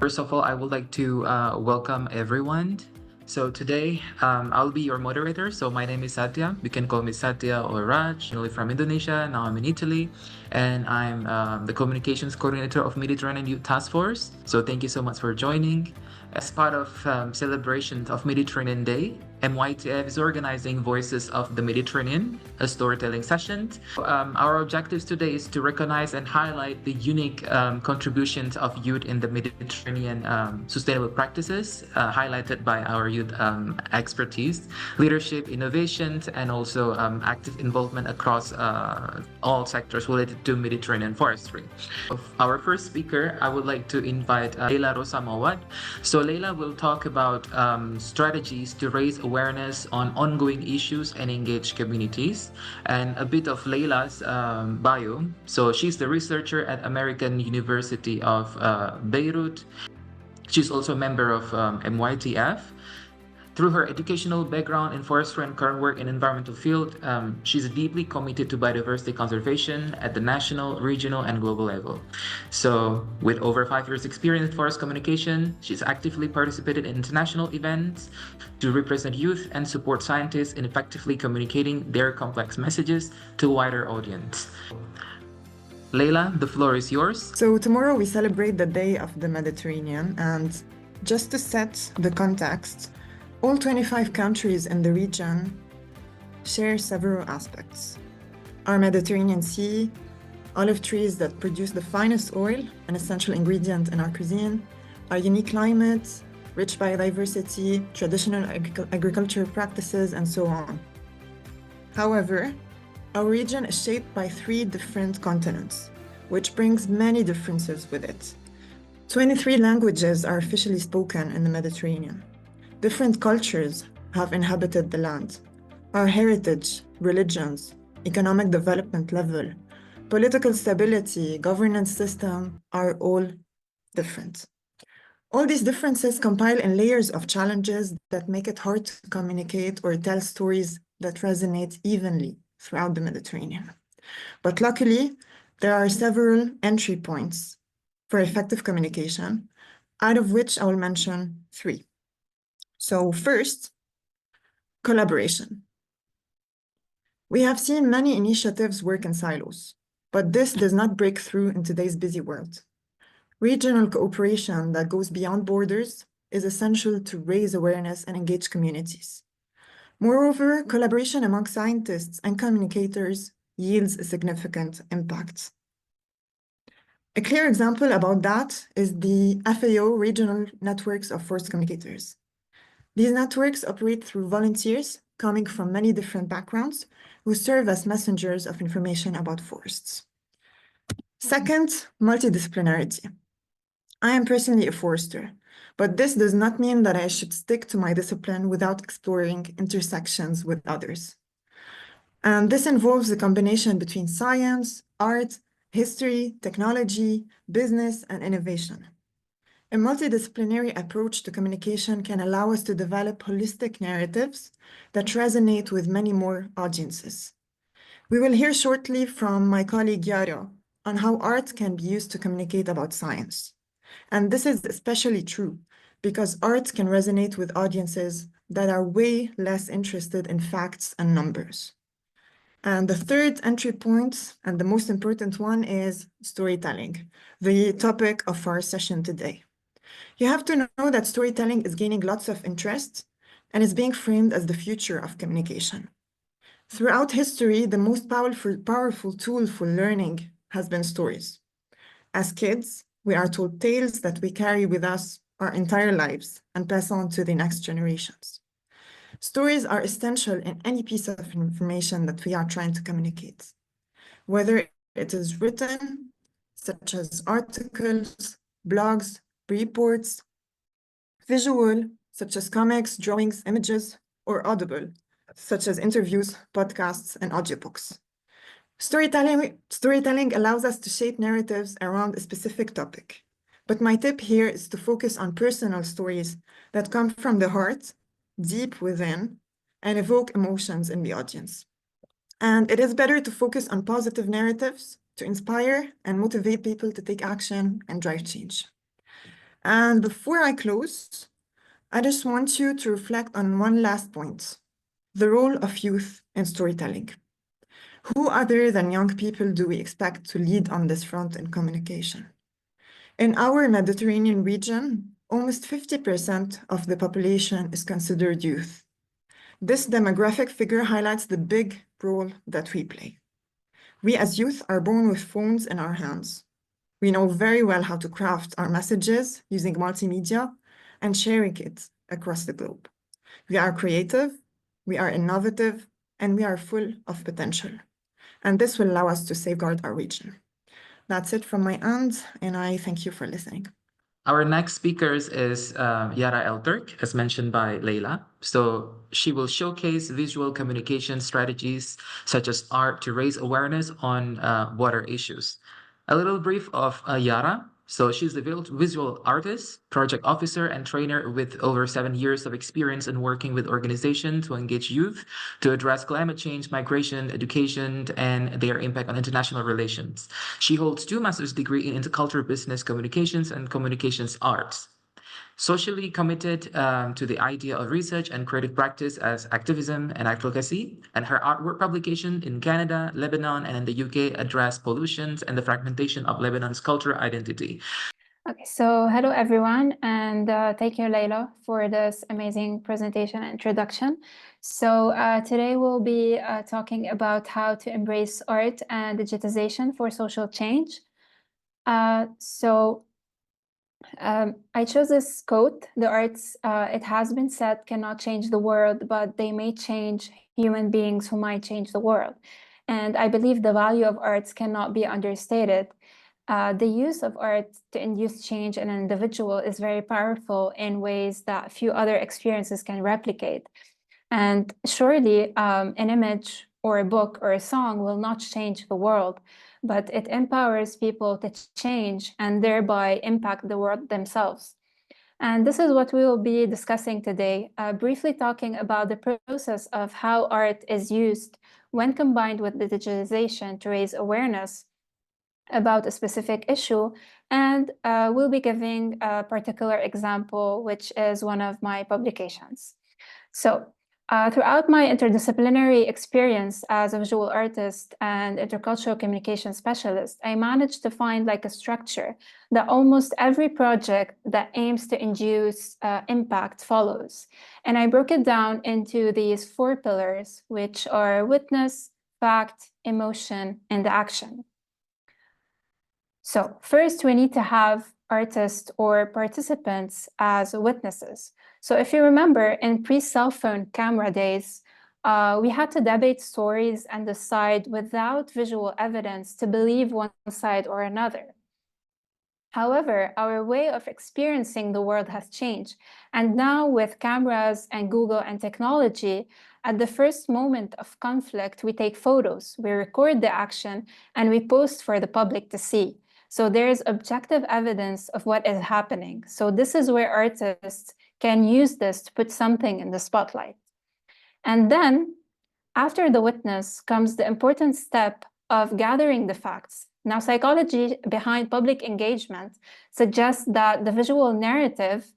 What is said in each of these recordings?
First of all, I would like to welcome everyone. So today, I'll be your moderator. So my name is Satya. You can call me Satya or Raj. I'm from Indonesia. Now I'm in Italy, and I'm the communications coordinator of Mediterranean Youth Task Force. So thank you so much for joining. As part of celebration of Mediterranean Day, MYTF is organizing Voices of the Mediterranean, a storytelling session. Our objectives today is to recognize and highlight the unique contributions of youth in the Mediterranean sustainable practices, highlighted by our youth expertise, leadership, innovations, and also active involvement across all sectors related to Mediterranean forestry. Our first speaker, I would like to invite Leila Rosa Mawad. So Leila will talk about strategies to raise awareness on ongoing issues and engage communities, and a bit of Leila's bio. So she's the researcher at American University of Beirut. She's also a member of MYTF. Through her educational background in forestry and current work in environmental field, she's deeply committed to biodiversity conservation at the national, regional, and global level. So with over 5 years experience in forest communication, she's actively participated in international events to represent youth and support scientists in effectively communicating their complex messages to a wider audience. Leila, the floor is yours. So tomorrow we celebrate the Day of the Mediterranean, and just to set the context, all 25 countries in the region share several aspects. Our Mediterranean Sea, olive trees that produce the finest oil, an essential ingredient in our cuisine, our unique climate, rich biodiversity, traditional agricultural practices, and so on. However, our region is shaped by 3 different continents, which brings many differences with it. 23 languages are officially spoken in the Mediterranean. Different cultures have inhabited the land. Our heritage, religions, economic development level, political stability, governance system are all different. All these differences compile in layers of challenges that make it hard to communicate or tell stories that resonate evenly throughout the Mediterranean. But luckily, there are several entry points for effective communication, out of which I will mention 3. So first, collaboration. We have seen many initiatives work in silos, but this does not break through in today's busy world. Regional cooperation that goes beyond borders is essential to raise awareness and engage communities. Moreover, collaboration among scientists and communicators yields a significant impact. A clear example about that is the FAO regional networks of forest communicators. These networks operate through volunteers coming from many different backgrounds who serve as messengers of information about forests. Second, multidisciplinarity. I am personally a forester, but this does not mean that I should stick to my discipline without exploring intersections with others. And this involves a combination between science, art, history, technology, business, and innovation. A multidisciplinary approach to communication can allow us to develop holistic narratives that resonate with many more audiences. We will hear shortly from my colleague Yaro on how art can be used to communicate about science. And this is especially true because art can resonate with audiences that are way less interested in facts and numbers. And the third entry point, and the most important one, is storytelling, the topic of our session today. You have to know that storytelling is gaining lots of interest and is being framed as the future of communication. Throughout history, the most powerful tool for learning has been stories. As kids, we are told tales that we carry with us our entire lives and pass on to the next generations. Stories are essential in any piece of information that we are trying to communicate, whether it is written, such as articles, blogs, reports, visual, such as comics, drawings, images, or audible, such as interviews, podcasts, and audiobooks. Storytelling allows us to shape narratives around a specific topic. But my tip here is to focus on personal stories that come from the heart, deep within, and evoke emotions in the audience. And it is better to focus on positive narratives to inspire and motivate people to take action and drive change. And before I close, I just want you to reflect on one last point, the role of youth in storytelling. Who other than young people do we expect to lead on this front in communication? In our Mediterranean region, almost 50% of the population is considered youth. This demographic figure highlights the big role that we play. We as youth are born with phones in our hands. We know very well how to craft our messages using multimedia and sharing it across the globe. We are creative, we are innovative, and we are full of potential. And this will allow us to safeguard our region. That's it from my end, and I thank you for listening. Our next speakers is Yara Elturk, as mentioned by Leila. So she will showcase visual communication strategies such as art to raise awareness on water issues. A little brief of Yara. So she's a visual artist, project officer, and trainer with over 7 years of experience in working with organizations to engage youth to address climate change, migration, education, and their impact on international relations. She holds 2 master's degrees in intercultural business communications and communications arts. Socially committed to the idea of research and creative practice as activism and advocacy, and her artwork publication in Canada, Lebanon, and in the UK address pollutions and the fragmentation of Lebanon's cultural identity. Okay, so hello everyone, and thank you, Leila, for this amazing presentation and introduction. So today we'll be talking about how to embrace art and digitization for social change. I chose this quote: the arts, it has been said, cannot change the world, but they may change human beings who might change the world. And I believe the value of arts cannot be understated. The use of art to induce change in an individual is very powerful in ways that few other experiences can replicate. And surely an image or a book or a song will not change the world, but it empowers people to change and thereby impact the world themselves. And this is what we will be discussing today, briefly talking about the process of how art is used when combined with digitalization to raise awareness about a specific issue, and we'll be giving a particular example, which is one of my publications. So throughout my interdisciplinary experience as a visual artist and intercultural communication specialist, I managed to find like a structure that almost every project that aims to induce impact follows. And I broke it down into these 4 pillars, which are witness, fact, emotion, and action. So first, we need to have artists or participants as witnesses. So if you remember, in pre-cell phone camera days, we had to debate stories and decide without visual evidence to believe one side or another. However, our way of experiencing the world has changed. And now with cameras and Google and technology, at the first moment of conflict, we take photos, we record the action, and we post for the public to see. So there is objective evidence of what is happening. So this is where artists can use this to put something in the spotlight. And then, after the witness comes the important step of gathering the facts. Now, psychology behind public engagement suggests that the visual narrative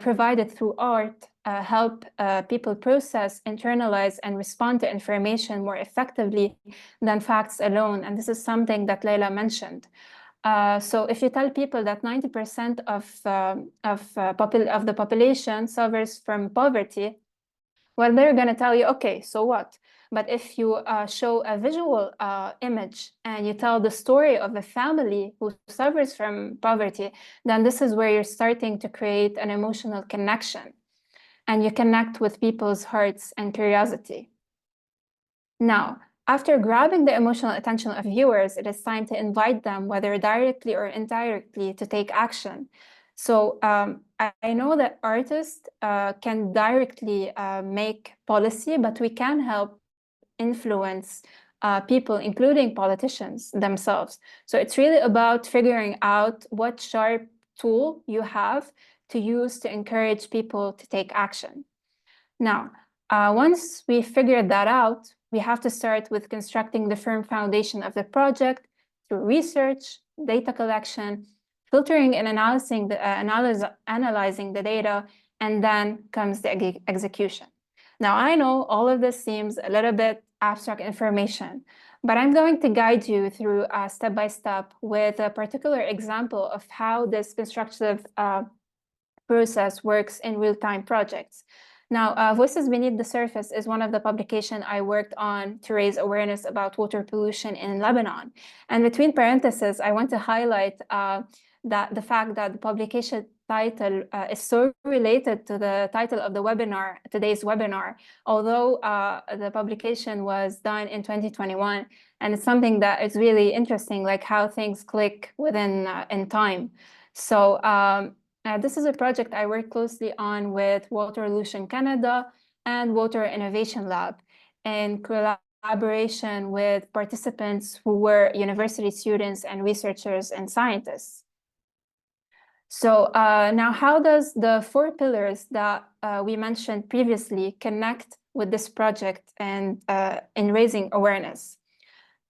provided through art help people process, internalize, and respond to information more effectively than facts alone. And this is something that Leila mentioned. So if you tell people that 90% of the population suffers from poverty, well, they're going to tell you, okay, so what? But if you show a visual image and you tell the story of a family who suffers from poverty, then this is where you're starting to create an emotional connection. And you connect with people's hearts and curiosity. Now, after grabbing the emotional attention of viewers, it is time to invite them, whether directly or indirectly, to take action. So I know that artists can directly make policy, but we can help influence people, including politicians themselves. So it's really about figuring out what sharp tool you have to use to encourage people to take action. Now, once we figured that out, we have to start with constructing the firm foundation of the project through research, data collection, filtering and analyzing the data, and then comes the execution. Now, I know all of this seems a little bit abstract information, but I'm going to guide you through step by step with a particular example of how this constructive process works in real-time projects. Now, Voices Beneath the Surface is one of the publications I worked on to raise awareness about water pollution in Lebanon. And between parentheses, I want to highlight that the fact that the publication title is so related to the title of the webinar, today's webinar, although the publication was done in 2021, and it's something that is really interesting, like how things click within in time. So this is a project I work closely on with Waterlution Canada and Water Innovation Lab in collaboration with participants who were university students and researchers and scientists. So now, how does the 4 pillars that we mentioned previously connect with this project and in raising awareness?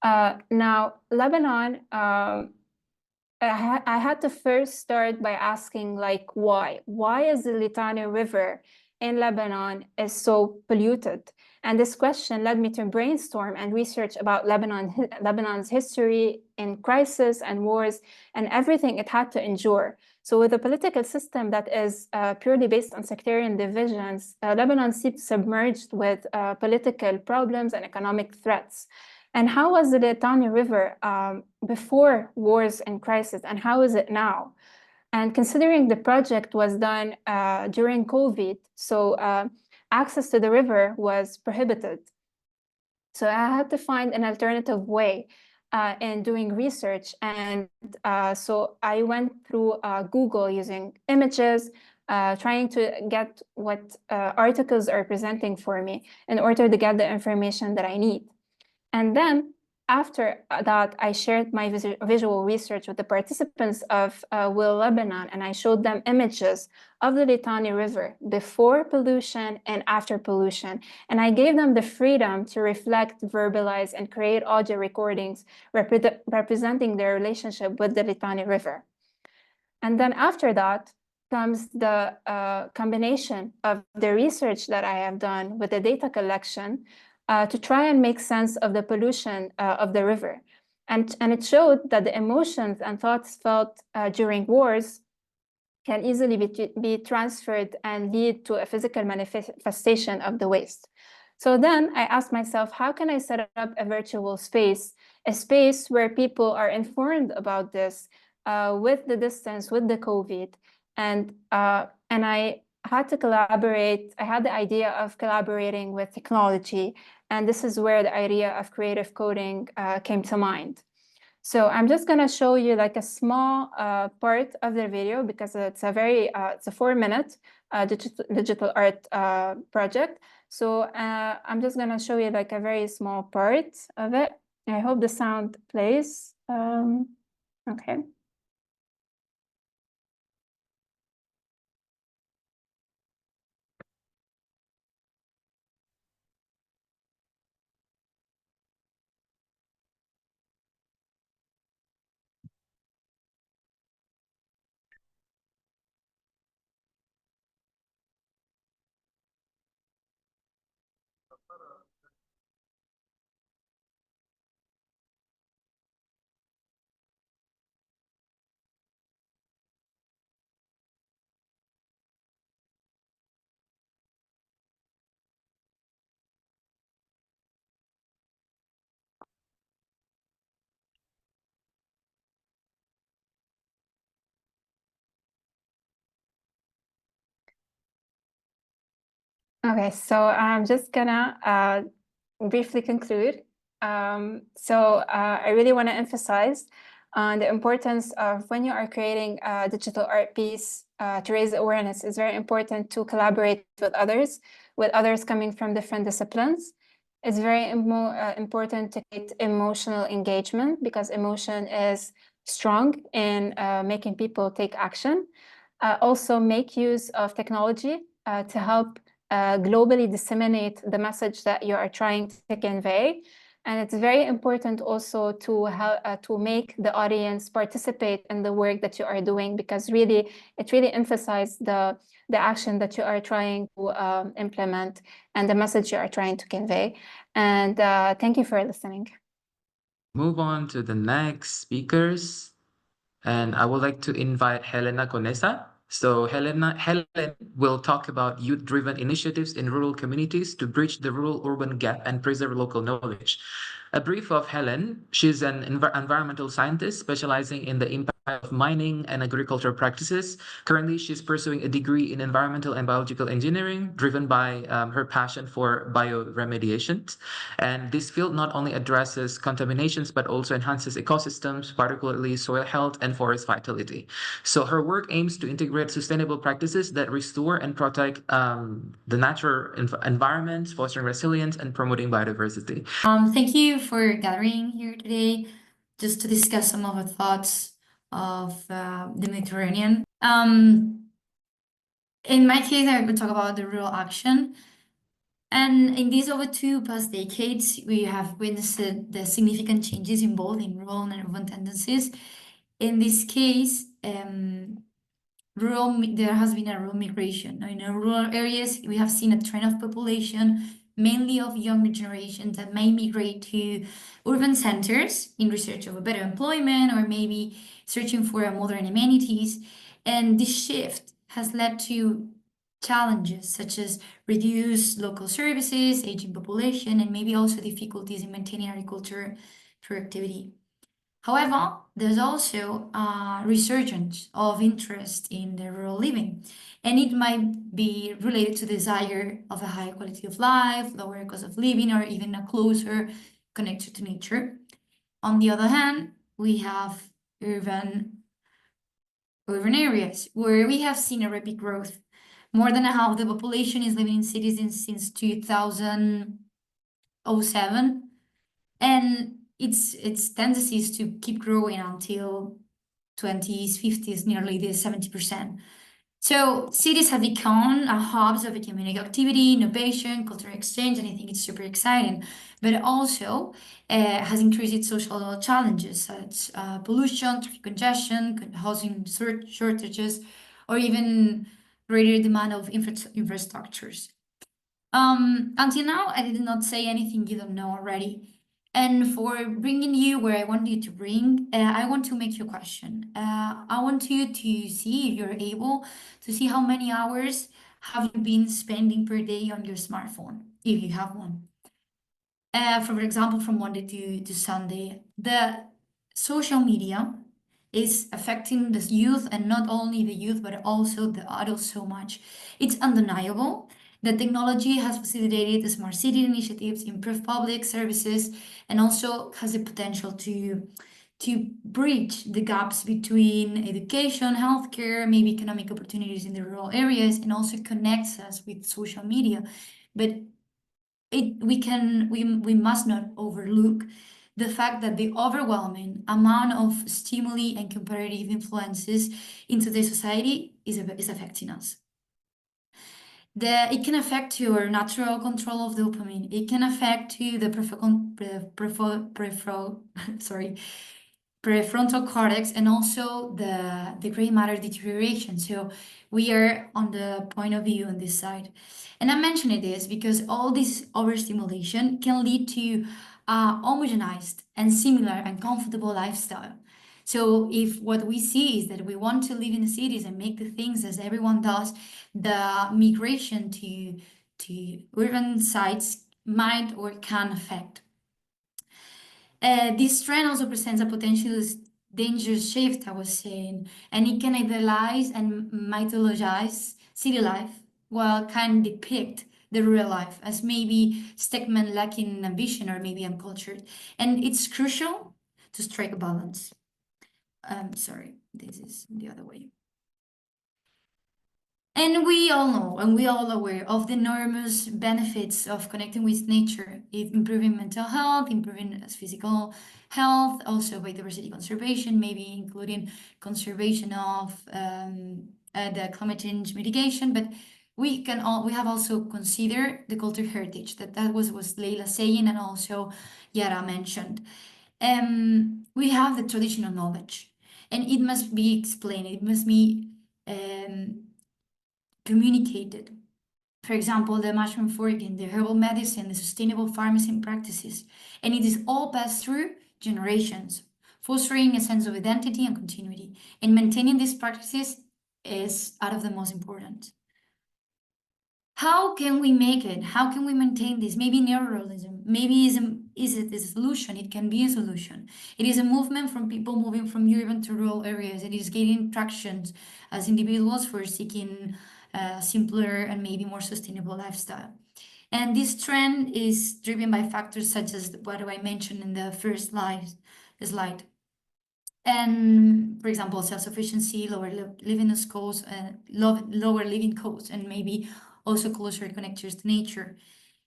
Now, Lebanon, I had to first start by asking, like, why? Why is the Litani River in Lebanon is so polluted? And this question led me to brainstorm and research about Lebanon's history in crisis and wars and everything it had to endure. So with a political system that is purely based on sectarian divisions, Lebanon seems submerged with political problems and economic threats. And how was the Litani River before wars and crisis, and how is it now? And considering the project was done during COVID, so access to the river was prohibited. So I had to find an alternative way in doing research. And so I went through Google using images, trying to get what articles are presenting for me in order to get the information that I need. And then after that, I shared my visual research with the participants of Will Lebanon, and I showed them images of the Litani River before pollution and after pollution. And I gave them the freedom to reflect, verbalize, and create audio recordings representing their relationship with the Litani River. And then after that comes the combination of the research that I have done with the data collection to try and make sense of the pollution of the river. And it showed that the emotions and thoughts felt during wars can easily be transferred and lead to a physical manifestation of the waste. So then I asked myself, how can I set up a virtual space, a space where people are informed about this with the distance, with the COVID, and I had to collaborate. I had the idea of collaborating with technology, and this is where the idea of creative coding came to mind. So I'm just going to show you like a small part of the video because it's a it's a 4-minute digital art project. So I'm just going to show you like a very small part of it. I hope the sound plays. Okay. Okay, so I'm just gonna briefly conclude. I really want to emphasize on the importance of when you are creating a digital art piece to raise awareness. It's very important to collaborate with others coming from different disciplines. It's very important to create emotional engagement because emotion is strong in making people take action. Also make use of technology to help globally disseminate the message that you are trying to convey. And it's very important also to make the audience participate in the work that you are doing, because it really emphasizes the action that you are trying to implement and the message you are trying to convey. And thank you for listening. Move on to the next speakers. And I would like to invite Helena Conesa. So Helen will talk about youth-driven initiatives in rural communities to bridge the rural-urban gap and preserve local knowledge. A brief of Helen. She's an environmental scientist specializing in the impact of mining and agriculture practices. Currently, she's pursuing a degree in environmental and biological engineering, driven by her passion for bioremediation. And this field not only addresses contaminations, but also enhances ecosystems, particularly soil health and forest vitality. So her work aims to integrate sustainable practices that restore and protect the natural environment, fostering resilience and promoting biodiversity. Thank you for gathering here today just to discuss some of the thoughts of the Mediterranean. In my case, I would talk about the rural action. And in these over 2 past decades, we have witnessed the significant changes in both in rural and urban tendencies. In this case, there has been a rural migration. In rural areas, we have seen a trend of population, mainly of younger generations, that may migrate to urban centers in research of a better employment or maybe searching for modern amenities. And this shift has led to challenges such as reduced local services, aging population, and maybe also difficulties in maintaining agriculture productivity. However, there's also a resurgence of interest in the rural living, and it might be related to desire of a higher quality of life, lower cost of living, or even a closer connection to nature. On the other hand, we have urban areas where we have seen a rapid growth. More than half of the population is living in cities since 2007, and its tendencies to keep growing until 20s, 50s, nearly the 70%. So cities have become hubs of economic activity, innovation, cultural exchange, and I think it's super exciting. But it also has increased its social challenges such as pollution, traffic congestion, housing shortages, or even greater demand of infrastructures. Until now, I did not say anything you don't know already. And for bringing you where I want you to bring, I want to make you a question. I want you to see if you're able to see how many hours have you been spending per day on your smartphone, if you have one. For example, from Monday to Sunday, the social media is affecting the youth, and not only the youth, but also the adults so much. It's undeniable that technology has facilitated the smart city initiatives, improved public services, and also has the potential to bridge the gaps between education, healthcare, maybe economic opportunities in the rural areas, and also connects us with social media. But we must not overlook the fact that the overwhelming amount of stimuli and comparative influences into the society is affecting us. It can affect your natural control of dopamine. It can affect you the prefrontal cortex, and also the gray matter deterioration. So we are on the point of view on this side. And I'm mentioning this because all this overstimulation can lead to homogenized and similar and comfortable lifestyle. So if what we see is that we want to live in the cities and make the things as everyone does, the migration to urban sites might or can affect. This trend also presents a potential dangerous shift, I was saying, and it can idealize and mythologize city life, while can depict the real life as maybe stagnant, lacking ambition, or maybe uncultured. And it's crucial to strike a balance. Sorry, this is the other way. And we all know, and we all aware of the enormous benefits of connecting with nature, improving mental health, improving physical health, also biodiversity conservation, maybe including conservation of the climate change mitigation. But we have also considered the cultural heritage that was Leila saying, and also Yara mentioned. We have the traditional knowledge, and it must be explained. It must be communicated. For example, the mushroom foraging, the herbal medicine, the sustainable farming practices, and it is all passed through generations, fostering a sense of identity and continuity. And maintaining these practices is out of the most important. How can we make it? How can we maintain this? Maybe neuralism. Maybe is it a solution? It can be a solution. It is a movement from people moving from urban to rural areas. It is gaining traction as individuals for seeking a simpler and maybe more sustainable lifestyle. And this trend is driven by factors such as what I mentioned in the first slide. And for example, self-sufficiency, lower living costs, lower living costs, and maybe also closer connections to nature.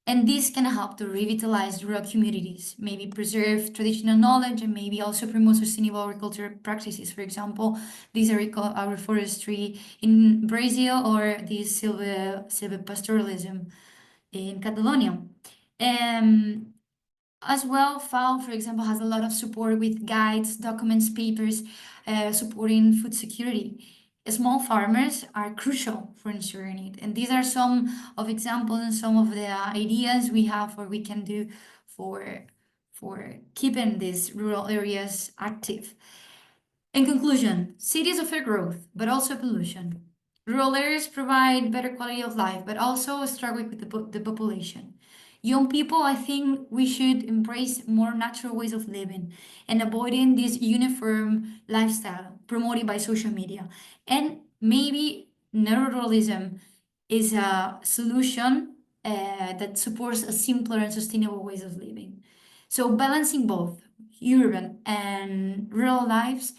And this can help to revitalize rural communities, maybe preserve traditional knowledge, and maybe also promote sustainable agricultural practices. For example, these are agroforestry in Brazil, or this silvopastoralism in Catalonia. As well, FAO, for example, has a lot of support with guides, documents, papers, supporting food security. Small farmers are crucial for ensuring it. And these are some of examples and some of the ideas we have or we can do for keeping these rural areas active. In conclusion, cities offer growth, but also pollution. Rural areas provide better quality of life, but also struggle with the population. Young people, I think we should embrace more natural ways of living and avoiding this uniform lifestyle promoted by social media. And maybe neuralism is a solution that supports a simpler and sustainable ways of living. So balancing both urban and rural lives,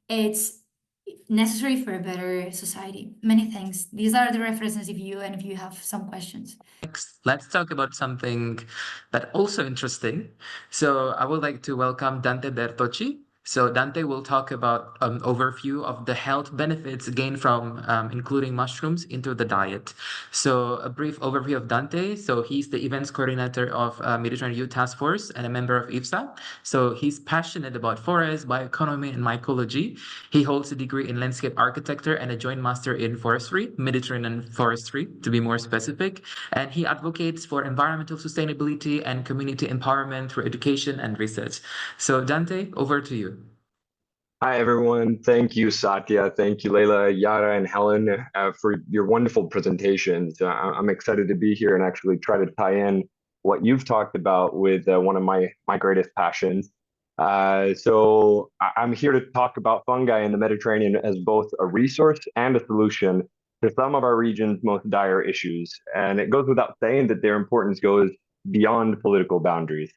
it's necessary for a better society. Many thanks. These are the references if you have some questions. Next, let's talk about something that also interesting. So I would like to welcome Dante Bertocci. So Dante will talk about overview of the health benefits gained from including mushrooms into the diet. So a brief overview of Dante. So he's the events coordinator of Mediterranean Youth Task Force and a member of IFSA. So he's passionate about forests, bioeconomy, and mycology. He holds a degree in landscape architecture and a joint master in forestry, Mediterranean forestry, to be more specific. And he advocates for environmental sustainability and community empowerment through education and research. So Dante, over to you. Hi, everyone. Thank you, Satya. Thank you, Leila, Yara, and Helen, for your wonderful presentations. I'm excited to be here and actually try to tie in what you've talked about with one of my greatest passions. So I'm here to talk about fungi in the Mediterranean as both a resource and a solution to some of our region's most dire issues. And it goes without saying that their importance goes beyond political boundaries.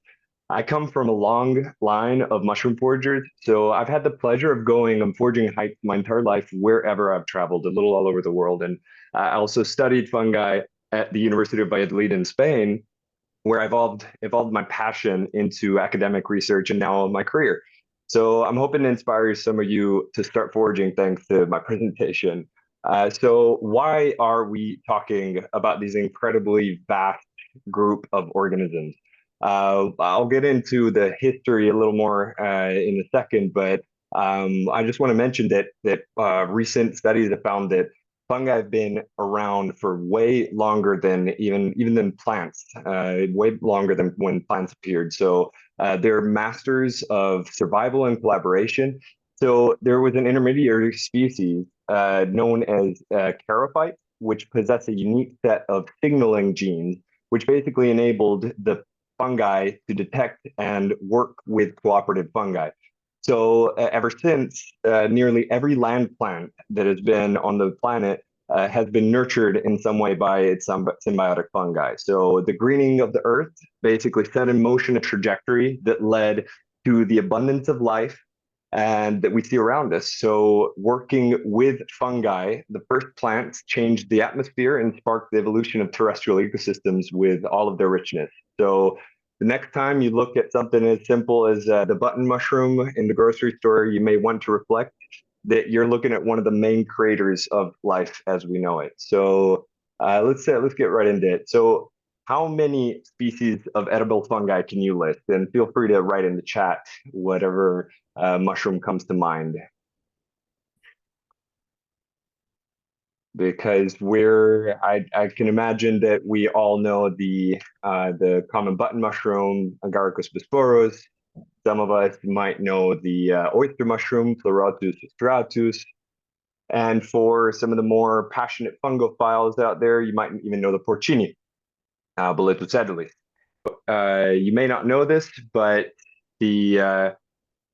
I come from a long line of mushroom foragers, so I've had the pleasure of going on foraging hikes my entire life wherever I've traveled, a little all over the world. And I also studied fungi at the University of Valladolid in Spain, where I evolved my passion into academic research and now my career. So I'm hoping to inspire some of you to start foraging thanks to my presentation. So why are we talking about these incredibly vast group of organisms? I'll get into the history a little more in a second, but I just want to mention that recent studies have found that fungi have been around for way longer than even than plants, way longer than when plants appeared. So they're masters of survival and collaboration. So there was an intermediary species known as charophytes, which possess a unique set of signaling genes, which basically enabled the fungi to detect and work with cooperative fungi. So ever since, nearly every land plant that has been on the planet has been nurtured in some way by its symbiotic fungi. So the greening of the earth basically set in motion a trajectory that led to the abundance of life and that we see around us. So working with fungi, the first plants changed the atmosphere and sparked the evolution of terrestrial ecosystems with all of their richness. So the next time you look at something as simple as the button mushroom in the grocery store, you may want to reflect that you're looking at one of the main creators of life as we know it. So let's get right into it. So how many species of edible fungi can you list? And feel free to write in the chat whatever mushroom comes to mind. Because I can imagine that we all know the common button mushroom, Agaricus bisporus. Some of us might know the oyster mushroom, Pleurotus striatus. And for some of the more passionate fungophiles out there, you might even know the porcini, Boletus edulis. You may not know this, but the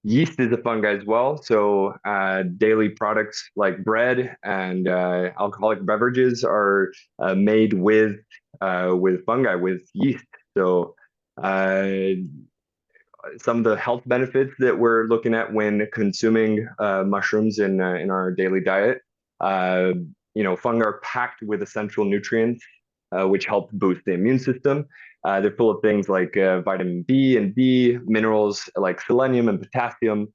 yeast is a fungi as well. So daily products like bread and alcoholic beverages are made with fungi, with yeast. So some of the health benefits that we're looking at when consuming mushrooms in our daily diet. Fungi are packed with essential nutrients, which help boost the immune system. They're full of things like vitamin B and D, minerals like selenium and potassium,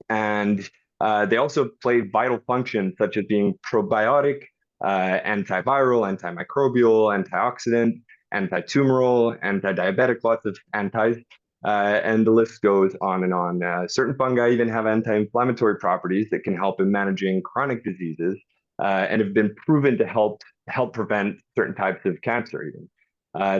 and they also play vital functions such as being probiotic, antiviral, antimicrobial, antioxidant, antitumoral, anti-diabetic, lots of antis. And the list goes on and on. Certain fungi even have anti-inflammatory properties that can help in managing chronic diseases and have been proven to help prevent certain types of cancer even.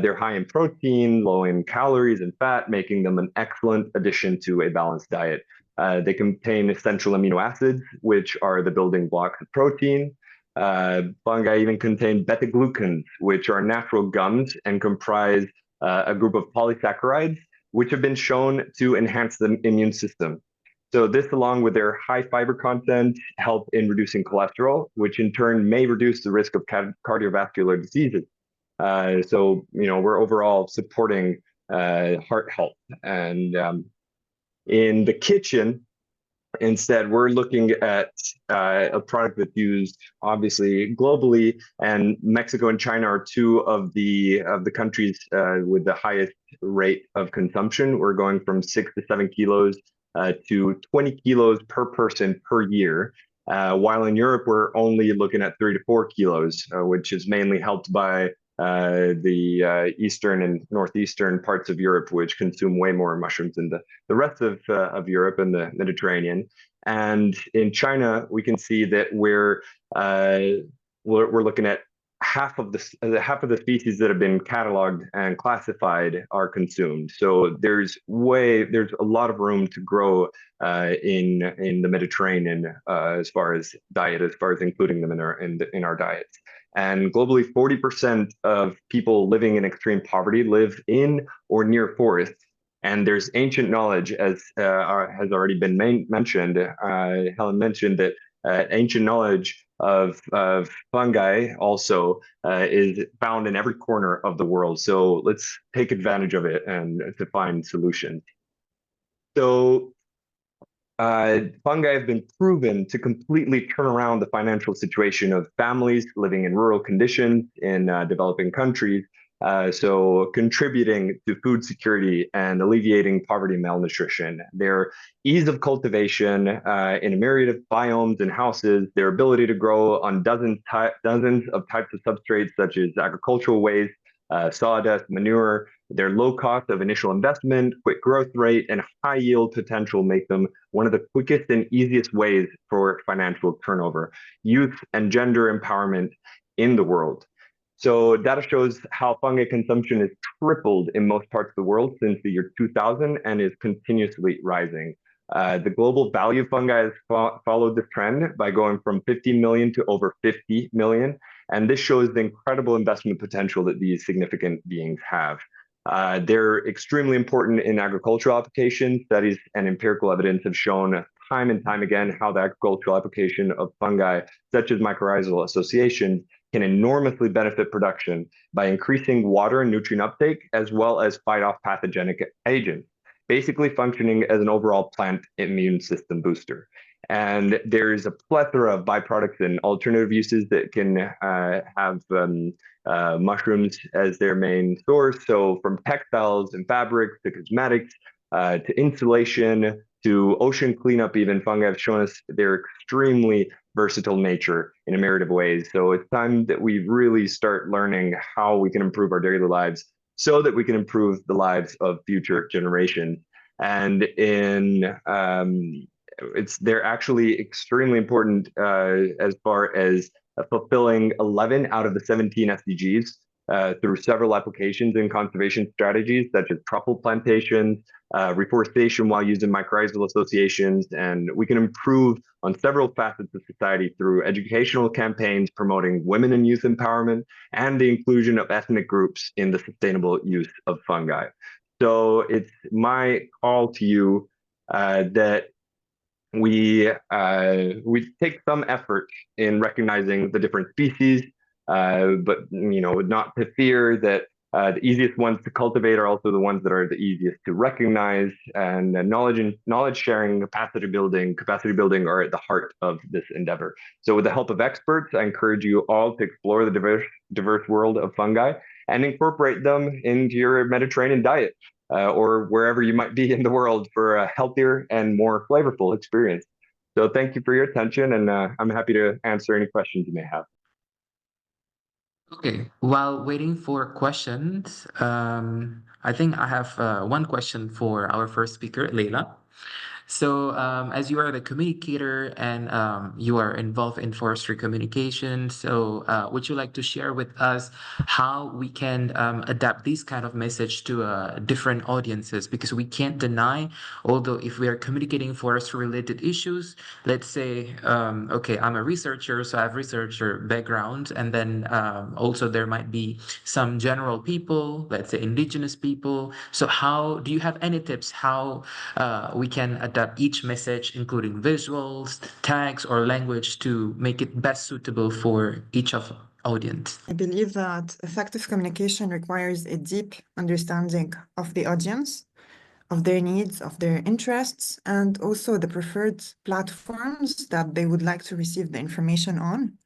They're high in protein, low in calories and fat, making them an excellent addition to a balanced diet. They contain essential amino acids, which are the building blocks of protein. Fungi even contain beta-glucans, which are natural gums and comprise a group of polysaccharides, which have been shown to enhance the immune system. So this, along with their high fiber content, help in reducing cholesterol, which in turn may reduce the risk of cardiovascular diseases. So, we're overall supporting heart health. And in the kitchen, instead, we're looking at a product that's used obviously globally, and Mexico and China are two of the countries with the highest rate of consumption. We're going from 6 to 7 kilos to 20 kilos per person per year. While in Europe, we're only looking at 3 to 4 kilos, which is mainly helped by the eastern and northeastern parts of Europe, which consume way more mushrooms than the rest of Europe and the Mediterranean. And in China, we can see that we're looking at half of the species that have been cataloged and classified are consumed. So there's a lot of room to grow in the Mediterranean as far as diet, as far as including them in our diets. And globally, 40% of people living in extreme poverty live in or near forests. And there's ancient knowledge, as has already been mentioned. Helen mentioned that ancient knowledge of fungi also is found in every corner of the world. So let's take advantage of it and to find solutions. So fungi have been proven to completely turn around the financial situation of families living in rural conditions in developing countries, so contributing to food security and alleviating poverty and malnutrition. Their ease of cultivation in a myriad of biomes and houses, their ability to grow on dozens of types of substrates such as agricultural waste, sawdust, manure. Their low cost of initial investment, quick growth rate, and high yield potential make them one of the quickest and easiest ways for financial turnover, youth, and gender empowerment in the world. So data shows how fungi consumption has tripled in most parts of the world since the year 2000 and is continuously rising. The global value of fungi has followed this trend by going from 50 million to over 50 million. And this shows the incredible investment potential that these significant beings have. They're extremely important in agricultural applications. Studies and empirical evidence have shown time and time again how the agricultural application of fungi, such as mycorrhizal association, can enormously benefit production by increasing water and nutrient uptake, as well as fight off pathogenic agents, basically functioning as an overall plant immune system booster. And there's a plethora of byproducts and alternative uses that can have mushrooms as their main source. So from textiles and fabrics to cosmetics, to insulation, to ocean cleanup, even fungi have shown us their extremely versatile nature in a myriad of ways. So it's time that we really start learning how we can improve our daily lives so that we can improve the lives of future generations. And they're actually extremely important as far as fulfilling 11 out of the 17 SDGs through several applications in conservation strategies, such as truffle plantations, reforestation while using mycorrhizal associations, and we can improve on several facets of society through educational campaigns promoting women and youth empowerment and the inclusion of ethnic groups in the sustainable use of fungi. So it's my call to you that we take some effort in recognizing the different species, but not to fear that the easiest ones to cultivate are also the ones that are the easiest to recognize, and knowledge sharing, capacity building are at the heart of this endeavor. So with the help of experts, I encourage you all to explore the diverse world of fungi and incorporate them into your Mediterranean diet. Or wherever you might be in the world for a healthier and more flavorful experience. So thank you for your attention, and I'm happy to answer any questions you may have. Okay, while waiting for questions, I think I have one question for our first speaker, Leila. So, as you are the communicator and you are involved in forestry communication, so would you like to share with us how we can adapt this kind of message to different audiences? Because we can't deny, although if we are communicating forestry-related issues, let's say, okay, I'm a researcher, so I have researcher background, and then also there might be some general people, let's say indigenous people. So, how do you have any tips how we can adapt each message, including visuals, tags, or language, to make it best suitable for each of audience? I believe that effective communication requires a deep understanding of the audience, of their needs, of their interests, and also the preferred platforms that they would like to receive the information on.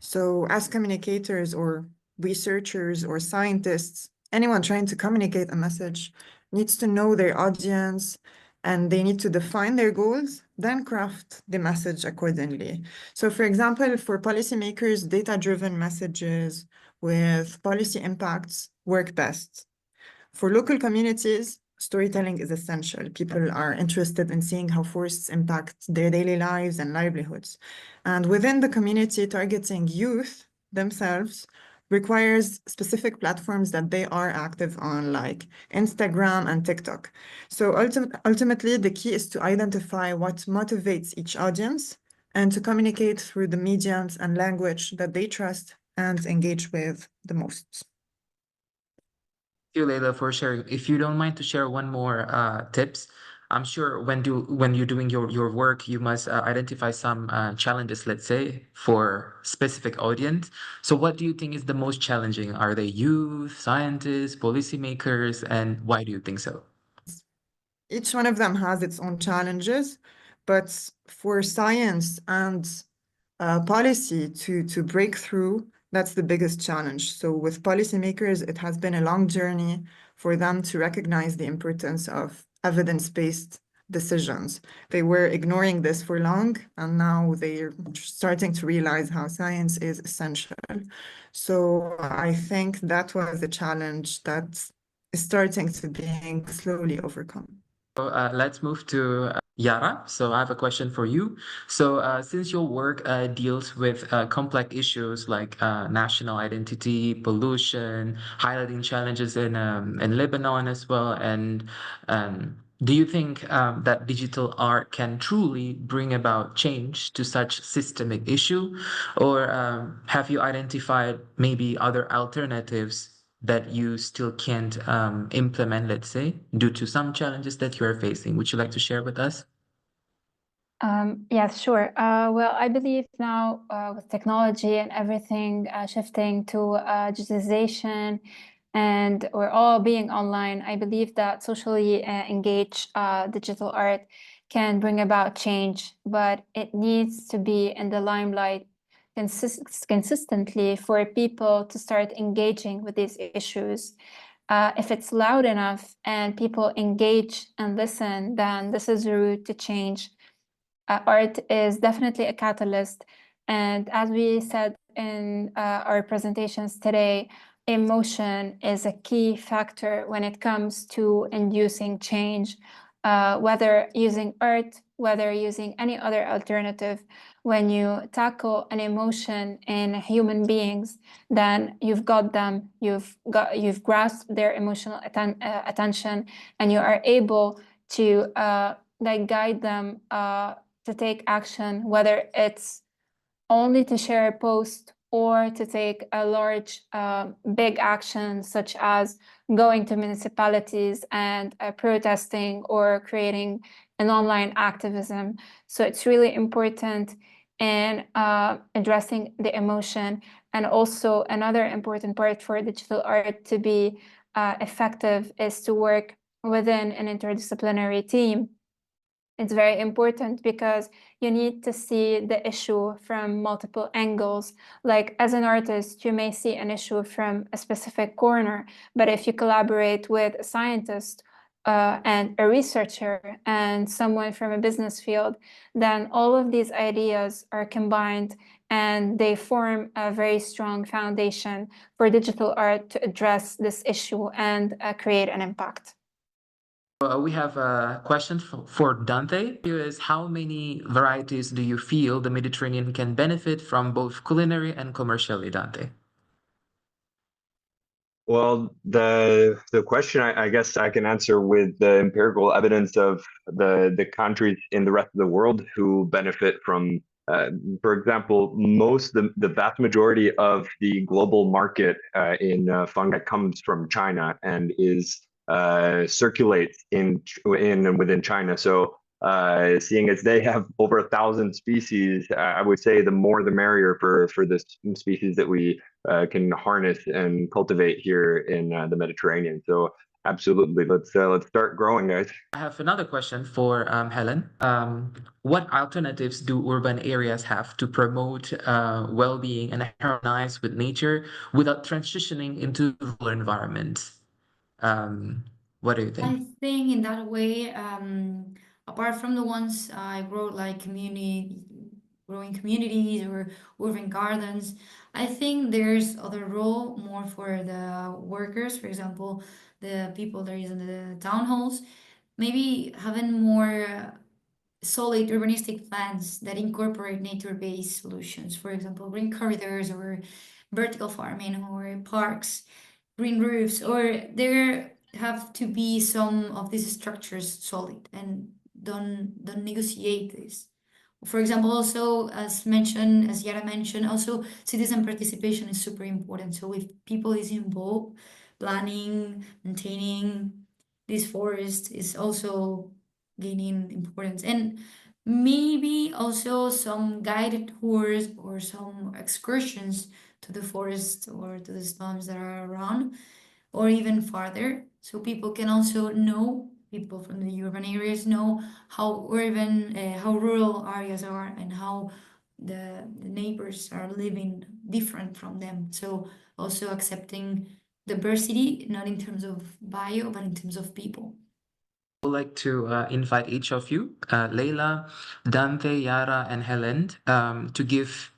So as communicators or researchers or scientists, anyone trying to communicate a message needs to know their audience, and they need to define their goals, then craft the message accordingly. So for example, for policymakers, data-driven messages with policy impacts work best. For local communities, storytelling is essential. People are interested in seeing how forests impact their daily lives and livelihoods. And within the community, targeting youth themselves requires specific platforms that they are active on, like Instagram and TikTok. So ultimately, the key is to identify what motivates each audience and to communicate through the mediums and language that they trust and engage with the most. Thank you, Leila, for sharing. If you don't mind to share one more tips, I'm sure when you're doing your work, you must identify some challenges, let's say, for specific audience. So what do you think is the most challenging? Are they youth, scientists, policymakers, and why do you think so? Each one of them has its own challenges, but for science and policy to break through, that's the biggest challenge. So with policymakers, it has been a long journey for them to recognize the importance of evidence-based decisions. They were ignoring this for long, and now they're starting to realize how science is essential. So I think that was a challenge that is starting to being slowly overcome. So let's move to Yara. So I have a question for you. So since your work deals with complex issues like national identity, pollution, highlighting challenges in Lebanon as well, and do you think that digital art can truly bring about change to such systemic issue, or have you identified maybe other alternatives that you still can't implement, let's say, due to some challenges that you are facing? Would you like to share with us? Yes, sure. Well, I believe now with technology and everything shifting to digitization, and we're all being online, I believe that socially engaged digital art can bring about change, but it needs to be in the limelight consistently for people to start engaging with these issues. If it's loud enough and people engage and listen, then this is the route to change. Art is definitely a catalyst. And as we said in our presentations today, emotion is a key factor when it comes to inducing change, whether using art, whether using any other alternative. When you tackle an emotion in human beings, then you've got them, you've grasped their emotional attention, and you are able to guide them to take action, whether it's only to share a post or to take a large, big action, such as going to municipalities and protesting or creating an online activism. So it's really important in addressing the emotion. And also another important part for digital art to be effective is to work within an interdisciplinary team. It's very important because you need to see the issue from multiple angles. Like as an artist, you may see an issue from a specific corner, but if you collaborate with a scientist and a researcher and someone from a business field, then all of these ideas are combined and they form a very strong foundation for digital art to address this issue and create an impact. We have a question for Dante. Here is, how many varieties do you feel the Mediterranean can benefit from, both culinary and commercially, Dante? Well, the question I guess I can answer with the empirical evidence of the countries in the rest of the world who benefit from, for example, the vast majority of the global market in fungi comes from China and is circulates in and within China. So seeing as they have over 1,000 species, I would say the more the merrier for the species that we can harness and cultivate here in the Mediterranean. So absolutely, let's start growing, guys. I have another question for Helen. What alternatives do urban areas have to promote well-being and harmonize with nature without transitioning into rural environments? What do you think? I think in that way, apart from the ones I wrote, like growing communities or urban gardens, I think there's other role more for the workers, for example, the people that is in the town halls, maybe having more solid urbanistic plans that incorporate nature-based solutions, for example, green corridors or vertical farming or parks, green roofs, or there have to be some of these structures solid and don't negotiate this. For example, also as Yara mentioned, also citizen participation is super important. So if people is involved, planning, maintaining this forest is also gaining importance. And maybe also some guided tours or some excursions to the forest or to the slums that are around, or even farther, so people can also know, people from the urban areas know how urban, how rural areas are and how the neighbors are living different from them. So also accepting diversity, not in terms of bio, but in terms of people. I would like to invite each of you, Leila, Dante, Yara, and Helen, to give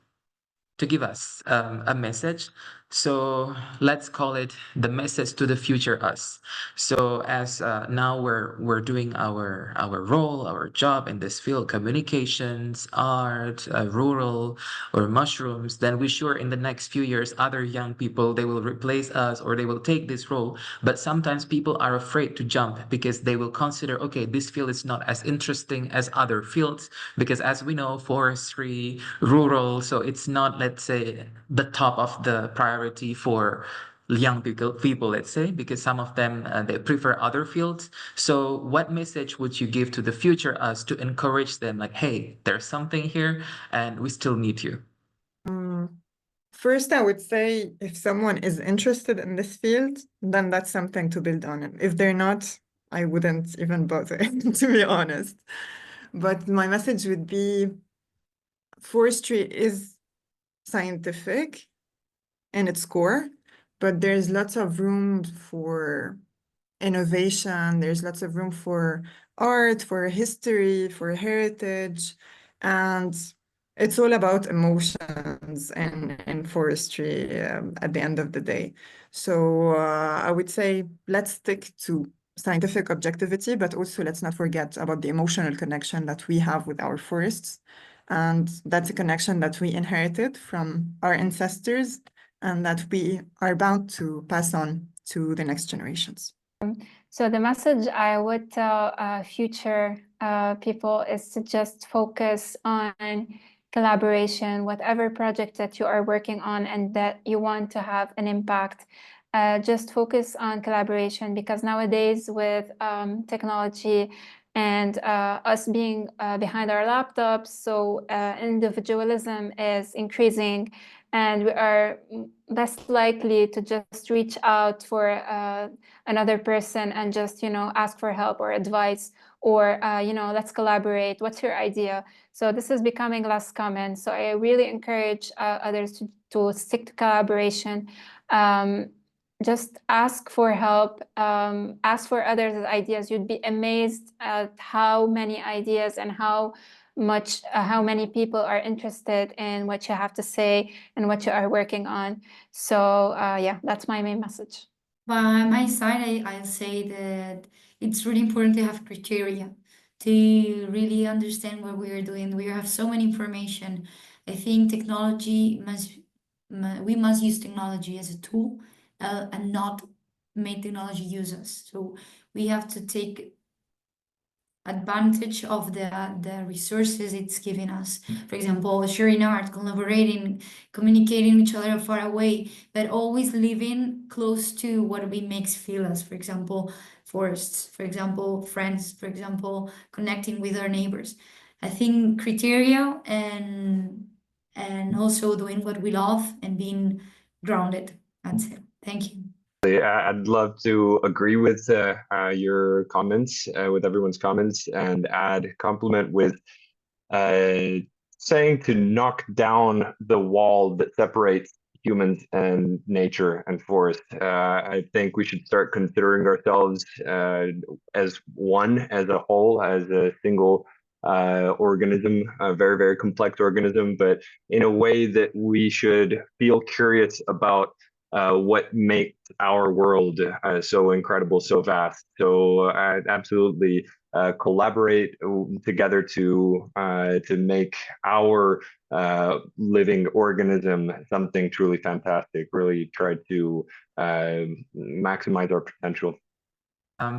us a message. So let's call it the message to the future us. So as now we're doing our role, our job in this field, communications, art, rural, or mushrooms, then we sure in the next few years other young people, they will replace us or they will take this role. But sometimes people are afraid to jump because they will consider, okay, this field is not as interesting as other fields, because as we know, forestry, rural, so it's not, let's say, the top of the priority for young people, let's say, because some of them they prefer other fields. So what message would you give to the future us to encourage them, like, hey, there's something here and we still need you? First, I would say if someone is interested in this field, then that's something to build on. If they're not, I wouldn't even bother, to be honest. But my message would be forestry is scientific in its core, but there's lots of room for innovation. There's lots of room for art, for history, for heritage, and it's all about emotions and forestry at the end of the day. So I would say let's stick to scientific objectivity, but also let's not forget about the emotional connection that we have with our forests. And that's a connection that we inherited from our ancestors and that we are bound to pass on to the next generations. So the message I would tell future people is to just focus on collaboration, whatever project that you are working on and that you want to have an impact. Just focus on collaboration, because nowadays with technology and us being behind our laptops, so individualism is increasing, and we are less likely to just reach out for another person and just, ask for help or advice, or, let's collaborate. What's your idea? So this is becoming less common. So I really encourage others to stick to collaboration. Just ask for help, ask for others' ideas. You'd be amazed at how many ideas and how many people are interested in what you have to say and what you are working on. So yeah, that's my main message. By my side, I'll say that it's really important to have criteria to really understand what we are doing. We have so many information. I think we must use technology as a tool and not make technology use us. So we have to take advantage of the resources it's giving us. For example, sharing art, collaborating, communicating with each other far away, but always living close to what we makes feel us. For example, forests, for example, friends, for example, connecting with our neighbors. I think criteria and also doing what we love and being grounded. That's it. Thank you. I'd love to agree with your comments, with everyone's comments, and compliment with saying to knock down the wall that separates humans and nature and forest. I think we should start considering ourselves as one, as a whole, as a single organism, a very, very complex organism, but in a way that we should feel curious about what makes our world so incredible, so vast. So absolutely collaborate together to make our living organism something truly fantastic. Really try to maximize our potential.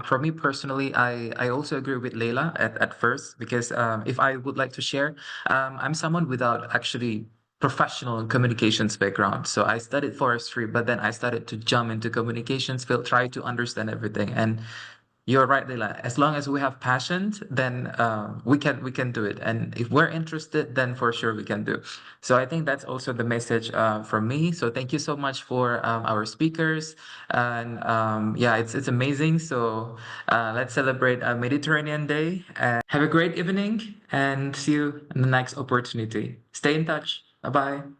For me personally, I also agree with Leila at first, because if I would like to share, I'm someone without actually professional communications background. So I studied forestry, but then I started to jump into communications field, try to understand everything. And you're right, Leila. As long as we have passion, then we can do it. And if we're interested, then for sure we can do. So I think that's also the message from me. So thank you so much for our speakers, and yeah, it's amazing. So let's celebrate Mediterranean Day and have a great evening. And see you in the next opportunity. Stay in touch. Bye bye.